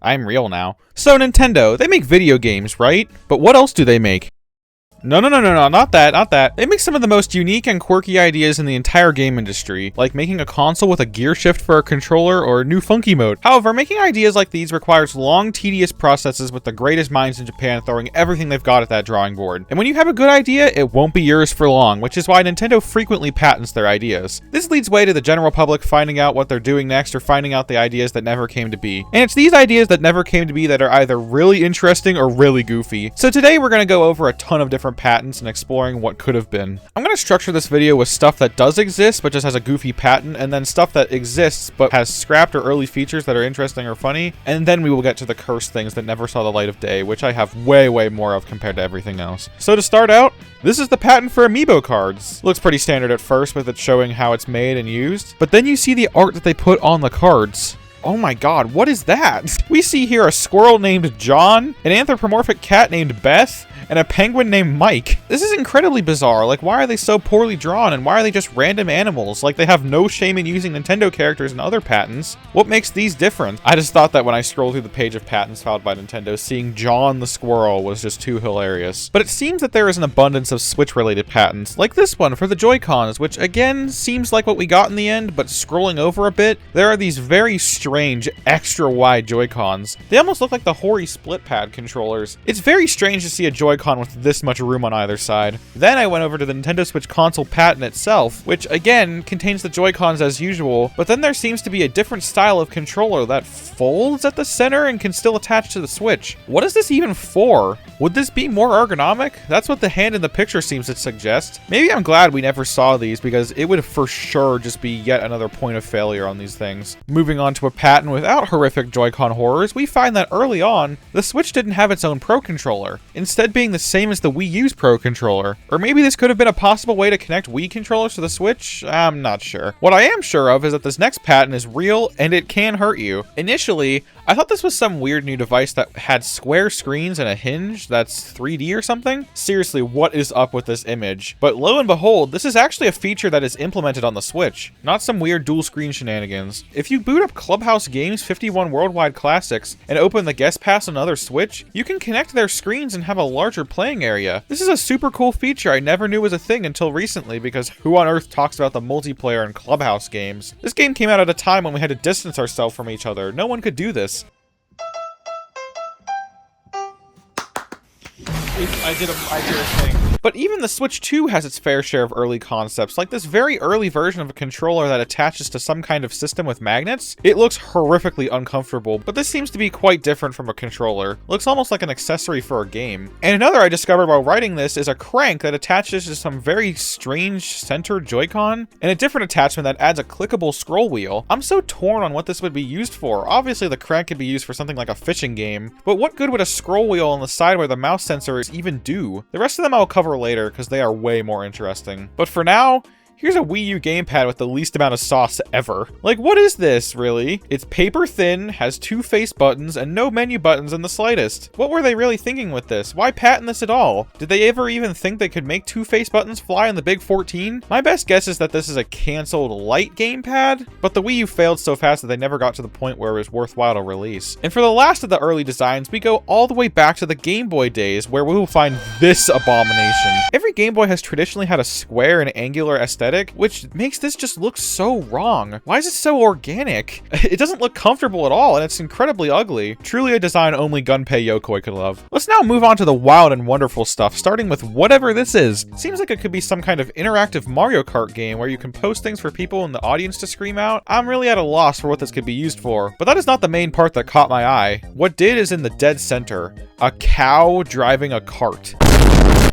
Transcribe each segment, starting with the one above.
I'm real now. So Nintendo, they make video games, right? But what else do they make? No, not that. They make some of the most unique and quirky ideas in the entire game industry, like making a console with a gear shift for a controller or a new funky mode. However, making ideas like these requires long, tedious processes with the greatest minds in Japan throwing everything they've got at that drawing board. And when you have a good idea, it won't be yours for long, which is why Nintendo frequently patents their ideas. This leads way to the general public finding out what they're doing next or finding out the ideas that never came to be. And it's these ideas that never came to be that are either really interesting or really goofy. So today we're going to go over a ton of different patents and exploring what could have been. I'm going to structure this video with stuff that does exist but just has a goofy patent, and then stuff that exists but has scrapped or early features that are interesting or funny, and then we will get to the cursed things that never saw the light of day, which I have way more of compared to everything else. So to start out, this is the patent for amiibo cards. Looks pretty standard at first with it showing how it's made and used, but then you see the art that they put on the cards. Oh my god, what is that? We see here a squirrel named John, an anthropomorphic cat named Beth, and a penguin named Mike. This is incredibly bizarre. Like, why are they so poorly drawn, and why are they just random animals? Like, they have no shame in using Nintendo characters and other patents. What makes these different? I just thought that when I scrolled through the page of patents filed by Nintendo, seeing John the squirrel was just too hilarious. But it seems that there is an abundance of Switch-related patents, like this one for the Joy-Cons, which again seems like what we got in the end, but scrolling over a bit, there are these very strange, extra-wide Joy-Cons. They almost look like the Hori split pad controllers. It's very strange to see a Joy-Con with this much room on either side. Then I went over to the Nintendo Switch console patent itself, which again contains the Joy-Cons as usual, but then there seems to be a different style of controller that folds at the center and can still attach to the Switch. What is this even for? Would this be more ergonomic? That's what the hand in the picture seems to suggest. Maybe I'm glad we never saw these, because it would for sure just be yet another point of failure on these things. Moving on to a patent without horrific Joy-Con horrors, we find that early on, the Switch didn't have its own Pro controller, instead being the same as the Wii U's Pro controller. Or maybe this could have been a possible way to connect Wii controllers to the Switch? I'm not sure. What I am sure of is that this next patent is real and it can hurt you. Initially, I thought this was some weird new device that had square screens and a hinge that's 3D or something. Seriously, what is up with this image? But lo and behold, this is actually a feature that is implemented on the Switch, not some weird dual screen shenanigans. If you boot up Clubhouse Games 51 Worldwide Classics and open the guest pass on another Switch, you can connect their screens and have a larger playing area. This is a super cool feature I never knew was a thing until recently, because who on earth talks about the multiplayer in Clubhouse games? This game came out at a time when we had to distance ourselves from each other. No one could do this. I did a thing. But even the Switch 2 has its fair share of early concepts, like this very early version of a controller that attaches to some kind of system with magnets. It looks horrifically uncomfortable, but this seems to be quite different from a controller. Looks almost like an accessory for a game. And another I discovered while writing this is a crank that attaches to some very strange center Joy-Con, and a different attachment that adds a clickable scroll wheel. I'm so torn on what this would be used for. Obviously the crank could be used for something like a fishing game, but what good would a scroll wheel on the side where the mouse sensor is even do? The rest of them I'll cover later because they are way more interesting. But for now, here's a Wii U gamepad with the least amount of sauce ever. Like, what is this, really? It's paper thin, has 2 face buttons, and no menu buttons in the slightest. What were they really thinking with this? Why patent this at all? Did they ever even think they could make 2 face buttons fly on the big 14? My best guess is that this is a canceled light gamepad, but the Wii U failed so fast that they never got to the point where it was worthwhile to release. And for the last of the early designs, we go all the way back to the Game Boy days, where we will find this abomination. Every Game Boy has traditionally had a square and angular aesthetic, which makes this just look so wrong. Why is it so organic? It doesn't look comfortable at all, and it's incredibly ugly. Truly a design only Gunpei Yokoi could love. Let's now move on to the wild and wonderful stuff, starting with whatever this is. Seems like it could be some kind of interactive Mario Kart game where you can post things for people in the audience to scream out. I'm really at a loss for what this could be used for, but that is not the main part that caught my eye. What did is in the dead center. A cow driving a cart.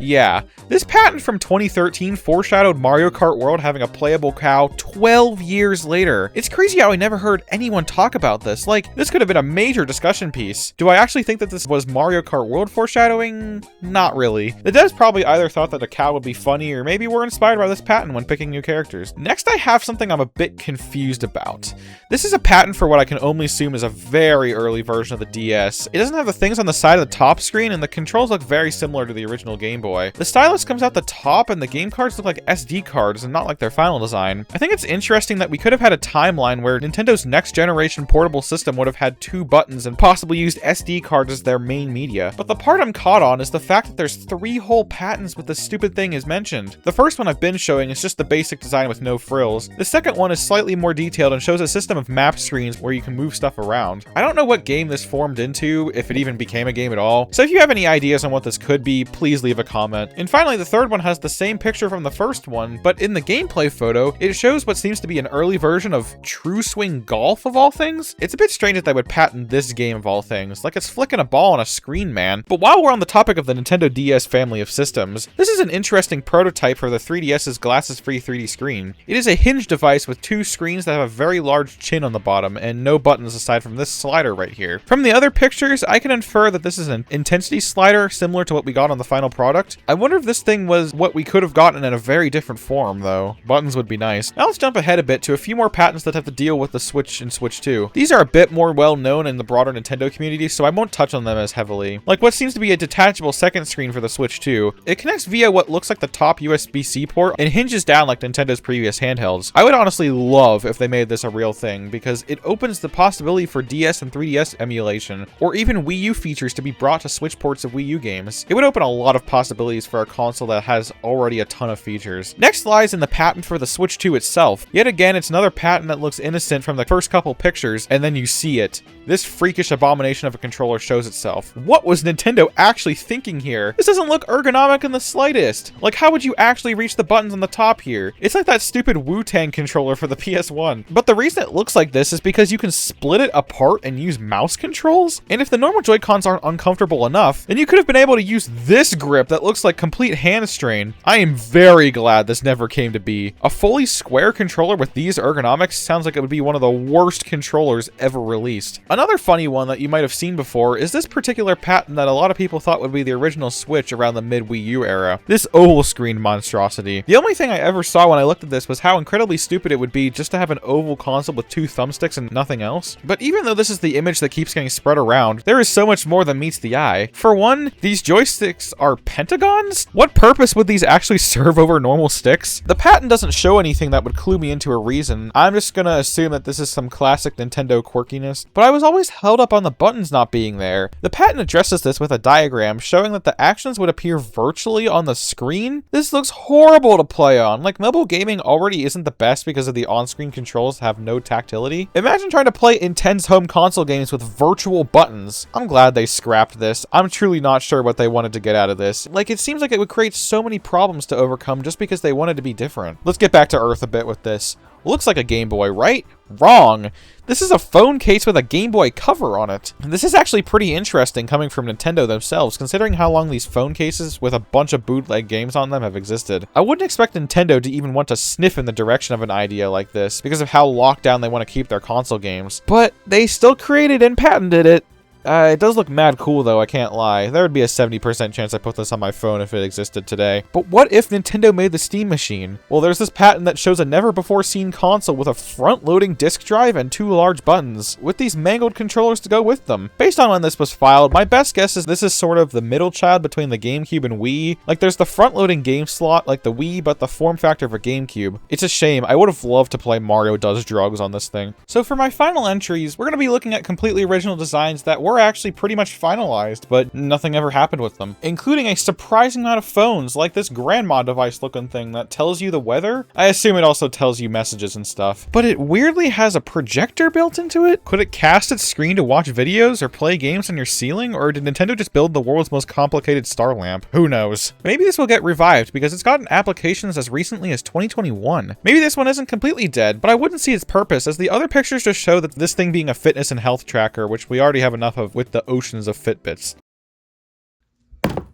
Yeah, this patent from 2013 foreshadowed Mario Kart World having a playable cow 12 years later. It's crazy how I never heard anyone talk about this. Like, this could have been a major discussion piece. Do I actually think that this was Mario Kart World foreshadowing? Not really. The devs probably either thought that a cow would be funny or maybe were inspired by this patent when picking new characters. Next, I have something I'm a bit confused about. This is a patent for what I can only assume is a very early version of the DS. It doesn't have the things on the side of the top screen, and the controls look very similar to the original Game Boy. Boy. The stylus comes out the top and the game cards look like SD cards and not like their final design. I think it's interesting that we could have had a timeline where Nintendo's next generation portable system would have had 2 buttons and possibly used SD cards as their main media. But the part I'm caught on is the fact that there's 3 whole patents with this stupid thing is mentioned. The first one I've been showing is just the basic design with no frills. The second one is slightly more detailed and shows a system of map screens where you can move stuff around. I don't know what game this formed into, if it even became a game at all, so if you have any ideas on what this could be, please leave a comment. And finally, the third one has the same picture from the first one, but in the gameplay photo, it shows what seems to be an early version of True Swing Golf of all things. It's a bit strange that they would patent this game of all things, like it's flicking a ball on a screen, man. But while we're on the topic of the Nintendo DS family of systems, this is an interesting prototype for the 3DS's glasses-free 3D screen. It is a hinge device with 2 screens that have a very large chin on the bottom and no buttons aside from this slider right here. From the other pictures, I can infer that this is an intensity slider similar to what we got on the final product. I wonder if this thing was what we could have gotten in a very different form, though. Buttons would be nice. Now let's jump ahead a bit to a few more patents that have to deal with the Switch and Switch 2. These are a bit more well known in the broader Nintendo community, so I won't touch on them as heavily. Like what seems to be a detachable second screen for the Switch 2. It connects via what looks like the top USB-C port and hinges down like Nintendo's previous handhelds. I would honestly love if they made this a real thing, because it opens the possibility for DS and 3DS emulation, or even Wii U features to be brought to Switch ports of Wii U games. It would open a lot of possibilities for a console that has already a ton of features. Next lies in the patent for the Switch 2 itself. Yet again, it's another patent that looks innocent from the first couple pictures, and then you see it. This freakish abomination of a controller shows itself. What was Nintendo actually thinking here? This doesn't look ergonomic in the slightest. Like, how would you actually reach the buttons on the top here? It's like that stupid Wu-Tang controller for the PS1. But the reason it looks like this is because you can split it apart and use mouse controls? And if the normal Joy-Cons aren't uncomfortable enough, then you could have been able to use this grip that looks like complete hand strain. I am very glad this never came to be. A fully square controller with these ergonomics sounds like it would be one of the worst controllers ever released. Another funny one that you might have seen before is this particular patent that a lot of people thought would be the original Switch around the mid-Wii U era. This oval screen monstrosity. The only thing I ever saw when I looked at this was how incredibly stupid it would be just to have an oval console with 2 thumbsticks and nothing else. But even though this is the image that keeps getting spread around, there is so much more than meets the eye. For one, these joysticks are pentagons? What purpose would these actually serve over normal sticks? The patent doesn't show anything that would clue me into a reason. I'm just gonna assume that this is some classic Nintendo quirkiness, but I was always held up on the buttons not being there. The patent addresses this with a diagram showing that the actions would appear virtually on the screen. This looks horrible to play on. Like, mobile gaming already isn't the best because of the on-screen controls have no tactility. Imagine trying to play intense home console games with virtual buttons. I'm glad they scrapped this. I'm truly not sure what they wanted to get out of this. Like, it seems like it would create so many problems to overcome just because they wanted to be different. Let's get back to Earth a bit with this. Looks like a Game Boy, right? Wrong. This is a phone case with a Game Boy cover on it. And this is actually pretty interesting coming from Nintendo themselves, considering how long these phone cases with a bunch of bootleg games on them have existed. I wouldn't expect Nintendo to even want to sniff in the direction of an idea like this, because of how locked down they want to keep their console games. But they still created and patented it. It does look mad cool though, I can't lie. There would be a 70% chance I put this on my phone if it existed today. But what if Nintendo made the Steam Machine? Well, there's this patent that shows a never-before-seen console with a front-loading disk drive and 2 large buttons, with these mangled controllers to go with them. Based on when this was filed, my best guess is this is sort of the middle child between the GameCube and Wii. Like, there's the front-loading game slot like the Wii, but the form factor of a GameCube. It's a shame. I would have loved to play Mario Does Drugs on this thing. So for my final entries, we're going to be looking at completely original designs that were actually pretty much finalized, but nothing ever happened with them, including a surprising amount of phones, like this grandma device looking thing that tells you the weather. I assume it also tells you messages and stuff, but it weirdly has a projector built into it. Could it cast its screen to watch videos or play games on your ceiling, or did Nintendo just build the world's most complicated star lamp? Who knows? Maybe this will get revived because it's gotten applications as recently as 2021. Maybe this one isn't completely dead, but I wouldn't see its purpose, as the other pictures just show that this thing being a fitness and health tracker, which we already have enough of with the oceans of Fitbits.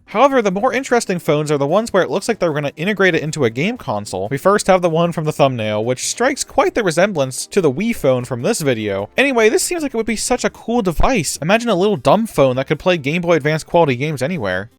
However, the more interesting phones are the ones where it looks like they're going to integrate it into a game console. We first have the one from the thumbnail, which strikes quite the resemblance to the Wii phone from this video. Anyway, this seems like it would be such a cool device. Imagine a little dumb phone that could play Game Boy Advance quality games anywhere.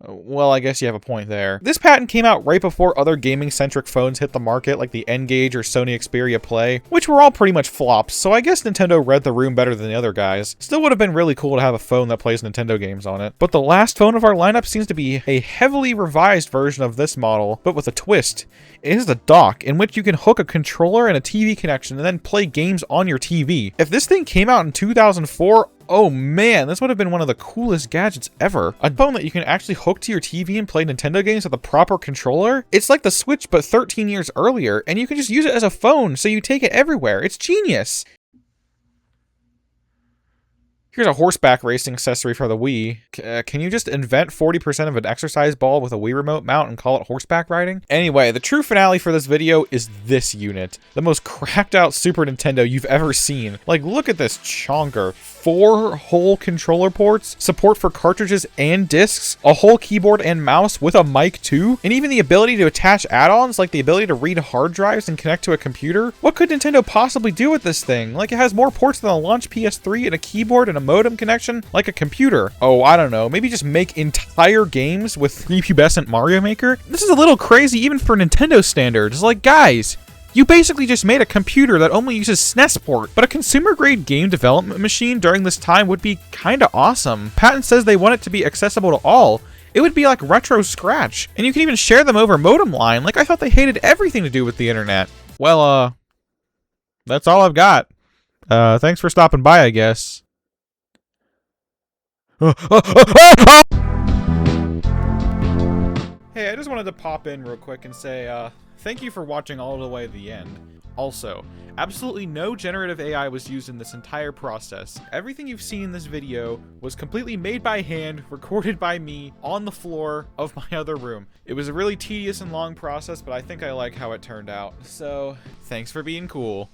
Well, I guess you have a point there. This patent came out right before other gaming-centric phones hit the market, like the N-Gage or Sony Xperia Play, which were all pretty much flops, so I guess Nintendo read the room better than the other guys. Still would have been really cool to have a phone that plays Nintendo games on it. But the last phone of our lineup seems to be a heavily revised version of this model, but with a twist. It is the dock, in which you can hook a controller and a TV connection and then play games on your TV. If this thing came out in 2004, oh man, this would have been one of the coolest gadgets ever. A phone that you can actually hook to your TV and play Nintendo games with the proper controller? It's like the Switch but 13 years earlier, and you can just use it as a phone, so you take it everywhere. It's genius! Here's a horseback racing accessory for the Wii. Can you just invent 40% of an exercise ball with a Wii remote mount and call it horseback riding? Anyway, the true finale for this video is this unit. The most cracked out Super Nintendo you've ever seen. Like, look at this chonker. 4 whole controller ports, support for cartridges and discs, a whole keyboard and mouse with a mic too, and even the ability to attach add-ons like the ability to read hard drives and connect to a computer. What could Nintendo possibly do with this thing? Like, it has more ports than a launch PS3 and a keyboard and a modem connection like a computer. Oh, I don't know, maybe just make entire games with prepubescent Mario Maker? This is a little crazy even for Nintendo standards. Like, guys, you basically just made a computer that only uses SNES port, but a consumer-grade game development machine during this time would be kinda awesome. Patent says they want it to be accessible to all. It would be like Retro Scratch, and you can even share them over modem line. Like, I thought they hated everything to do with the internet. Well, that's all I've got. Thanks for stopping by, I guess. Hey, I just wanted to pop in real quick and say, thank you for watching all the way to the end. Also, absolutely no generative AI was used in this entire process. Everything you've seen in this video was completely made by hand, recorded by me, on the floor of my other room. It was a really tedious and long process, but I think I like how it turned out. So, thanks for being cool.